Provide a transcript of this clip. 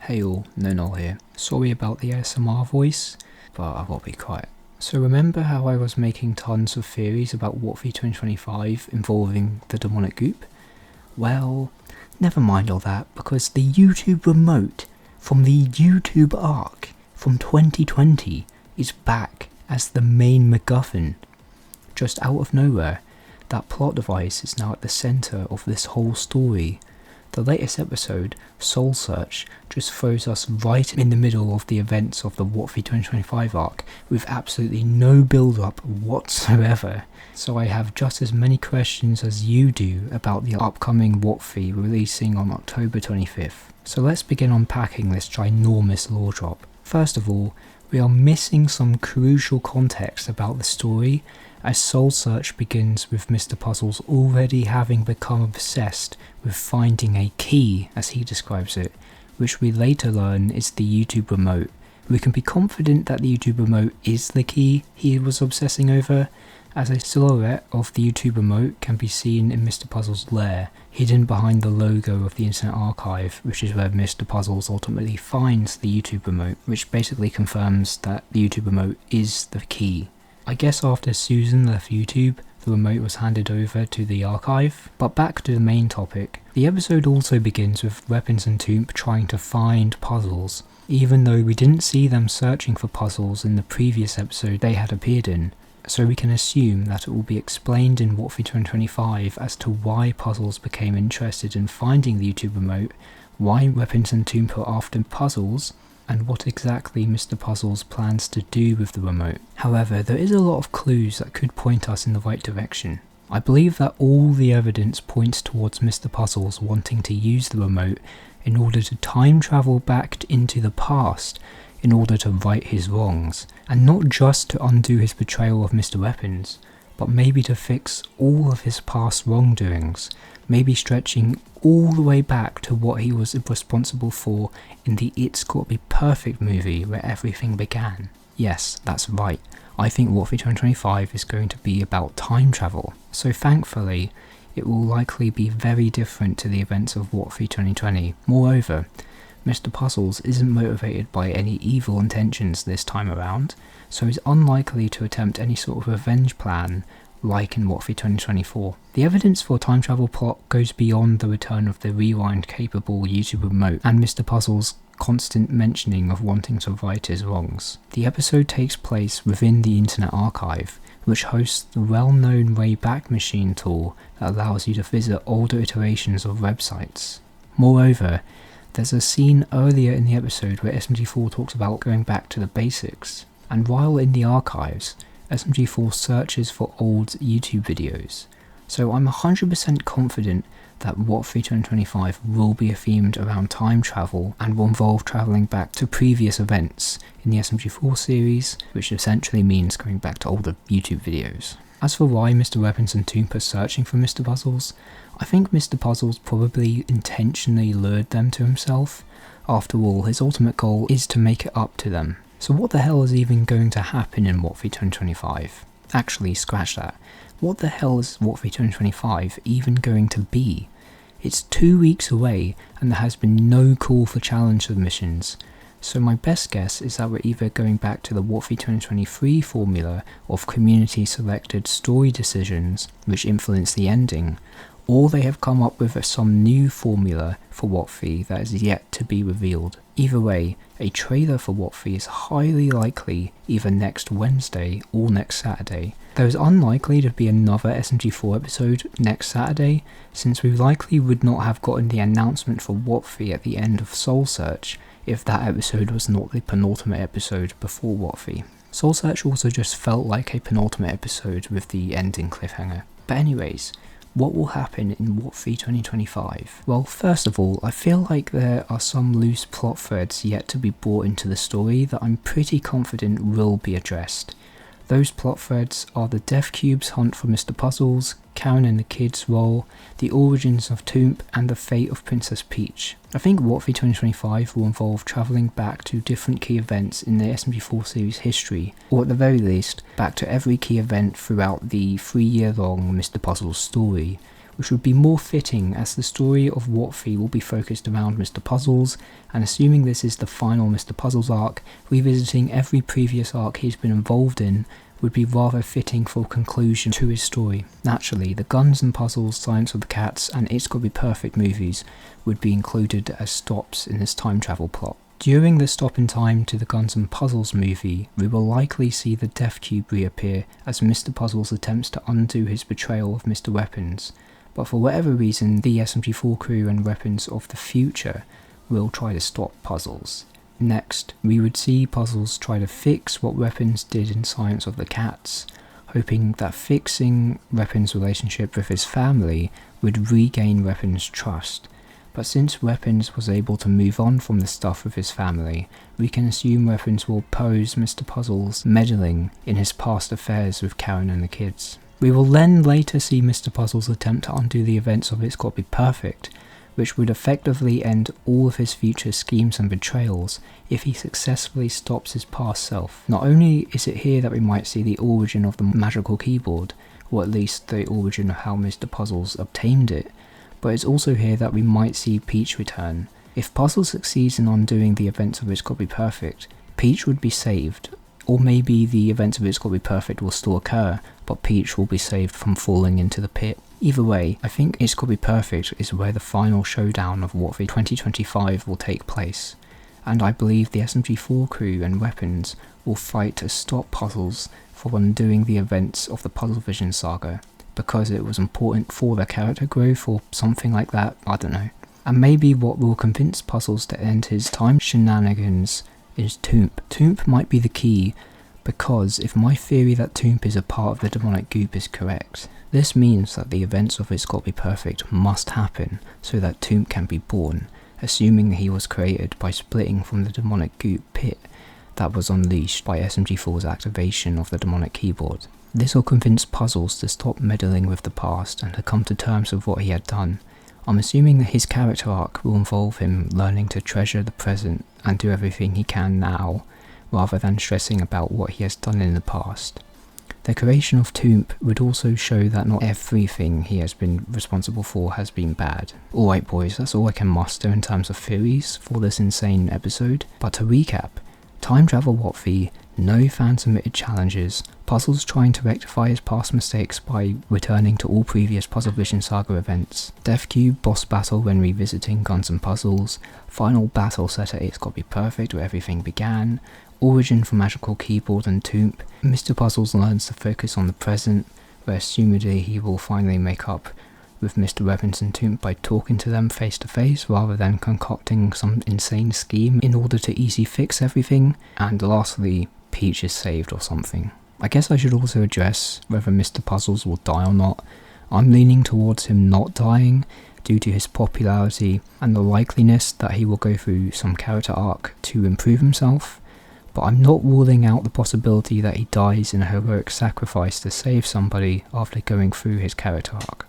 Hey all, Nonol here. Sorry about the ASMR voice, but I gotta be quiet. So remember how I was making tons of theories about WOTFI 2025 involving the demonic goop? Well, never mind all that, because the YouTube remote from the YouTube Arc from 2020 is back as the main MacGuffin. Just out of nowhere, that plot device is now at the centre of this whole story. The latest episode, Soul Search, just throws us right in the middle of the events of the WOTFI 2025 arc with absolutely no build-up whatsoever. So I have just as many questions as you do about the upcoming WOTFI releasing on October 25th. So let's begin unpacking this ginormous lore drop. First of all, we are missing some crucial context about the story, as Soul Search begins with Mr. Puzzles already having become obsessed with finding a key, as he describes it, which we later learn is the YouTube remote. We can be confident that the YouTube remote is the key he was obsessing over, as a silhouette of the YouTube remote can be seen in Mr. Puzzles' lair, hidden behind the logo of the Internet Archive, which is where Mr. Puzzles ultimately finds the YouTube remote, which basically confirms that the YouTube remote is the key. I guess after Susan left YouTube, the remote was handed over to the archive. But back to the main topic. The episode also begins with Weapons and Toomp trying to find puzzles, even though we didn't see them searching for puzzles in the previous episode they had appeared in. So we can assume that it will be explained in WOTFI 2025 as to why Puzzles became interested in finding the YouTube remote, why Weapons and Toomp are after puzzles, and what exactly Mr. Puzzles plans to do with the remote. However, there is a lot of clues that could point us in the right direction. I believe that all the evidence points towards Mr. Puzzles wanting to use the remote in order to time travel back into the past in order to right his wrongs, and not just to undo his betrayal of Mr. Weapons, but maybe to fix all of his past wrongdoings, maybe stretching all the way back to what he was responsible for in the It's Gotta Be Perfect movie where everything began. Yes, that's right, I think WOTFI 2025 is going to be about time travel, so thankfully it will likely be very different to the events of WOTFI 2020. Moreover, Mr. Puzzles isn't motivated by any evil intentions this time around, so he's unlikely to attempt any sort of revenge plan like in WOTFI 2024. The evidence for a time travel plot goes beyond the return of the rewind-capable YouTube remote and Mr. Puzzles' constant mentioning of wanting to right his wrongs. The episode takes place within the Internet Archive, which hosts the well-known Wayback Machine tool that allows you to visit older iterations of websites. Moreover, there's a scene earlier in the episode where SMG4 talks about going back to the basics, and while in the archives, SMG4 searches for old YouTube videos, so I'm 100% confident that WOTFI 2025 will be themed around time travel and will involve travelling back to previous events in the SMG4 series, which essentially means going back to older YouTube videos. As for why Mr. Weapons and Toomp are searching for Mr. Puzzles, I think Mr. Puzzles probably intentionally lured them to himself. After all, his ultimate goal is to make it up to them. So what the hell is even going to happen in WOTFI 2025? Actually, scratch that. What the hell is WOTFI 2025 even going to be? It's 2 weeks away and there has been no call for challenge submissions. So my best guess is that we're either going back to the WOTFI 2023 formula of community selected story decisions which influence the ending, or they have come up with some new formula for WOTFI that is yet to be revealed. Either way, a trailer for WOTFI is highly likely either next Wednesday or next Saturday. There is unlikely to be another SMG4 episode next Saturday, since we likely would not have gotten the announcement for WOTFI at the end of Soul Search if that episode was not the penultimate episode before WOTFI. Soul Search also just felt like a penultimate episode with the ending cliffhanger. But anyways, what will happen in WOTFI 2025? Well, first of all, I feel like there are some loose plot threads yet to be brought into the story that I'm pretty confident will be addressed. Those plot threads are the Death Cube's hunt for Mr. Puzzles, Karen and the kids' role, the origins of Toomp, and the fate of Princess Peach. I think WOTFI 2025 will involve travelling back to different key events in the SMG4 series history, or at the very least, back to every key event throughout the 3-year-long Mr. Puzzles story, which would be more fitting as the story of WOTFI will be focused around Mr Puzzles, and assuming this is the final Mr Puzzles arc, revisiting every previous arc he's been involved in would be rather fitting for conclusion to his story. Naturally, the Guns and Puzzles, Science of the Cats and It's Gotta Be Perfect movies would be included as stops in this time travel plot. During the stop in time to the Guns and Puzzles movie, we will likely see the Death Cube reappear as Mr Puzzles attempts to undo his betrayal of Mr Weapons, but for whatever reason the SMG4 crew and weapons of the future will try to stop Puzzles. Next, we would see Puzzles try to fix what Weapons did in Science of the Cats, hoping that fixing Weapons' relationship with his family would regain Weapons' trust. But since Weapons was able to move on from the stuff with his family, we can assume Weapons will oppose Mr Puzzles meddling in his past affairs with Karen and the kids. We will then later see Mr Puzzles attempt to undo the events of It's Gotta Be Perfect, which would effectively end all of his future schemes and betrayals if he successfully stops his past self. Not only is it here that we might see the origin of the magical keyboard, or at least the origin of how Mr Puzzles obtained it, but it's also here that we might see Peach return. If Puzzles succeeds in undoing the events of It's Gotta Be Perfect, Peach would be saved, or maybe the events of It's Gotta Be Perfect will still occur, but Peach will be saved from falling into the pit. Either way, I think It's Gotta Be Perfect is where the final showdown of WOTFI 2025 will take place, and I believe the SMG4 crew and weapons will fight to stop Puzzles from undoing the events of the Puzzle Vision saga, because it was important for their character growth or something like that, I don't know. And maybe what will convince Puzzles to end his time shenanigans is Toomp. Toomp might be the key, because if my theory that Toomp is a part of the demonic goop is correct, this means that the events of It's Gotta Be Perfect must happen so that Toomp can be born, assuming he was created by splitting from the demonic goop pit that was unleashed by SMG4's activation of the demonic keyboard. This will convince Puzzles to stop meddling with the past and to come to terms with what he had done. I'm assuming that his character arc will involve him learning to treasure the present and do everything he can now, rather than stressing about what he has done in the past. The creation of Toomp would also show that not everything he has been responsible for has been bad. Alright boys, that's all I can muster in terms of theories for this insane episode, but to recap, time travel WOTFI, no fan submitted challenges, Puzzles trying to rectify his past mistakes by returning to all previous Puzzle Vision saga events, Death Cube boss battle when revisiting Guns and Puzzles, final battle set at It's Gotta Be Perfect where everything began, origin for magical keyboard and Toomp, Mr Puzzles learns to focus on the present, where assumedly he will finally make up with Mr Weapons and Toomp by talking to them face to face rather than concocting some insane scheme in order to easy fix everything, and lastly, Peach is saved or something. I guess I should also address whether Mr Puzzles will die or not. I'm leaning towards him not dying due to his popularity and the likeliness that he will go through some character arc to improve himself, but I'm not ruling out the possibility that he dies in a heroic sacrifice to save somebody after going through his character arc.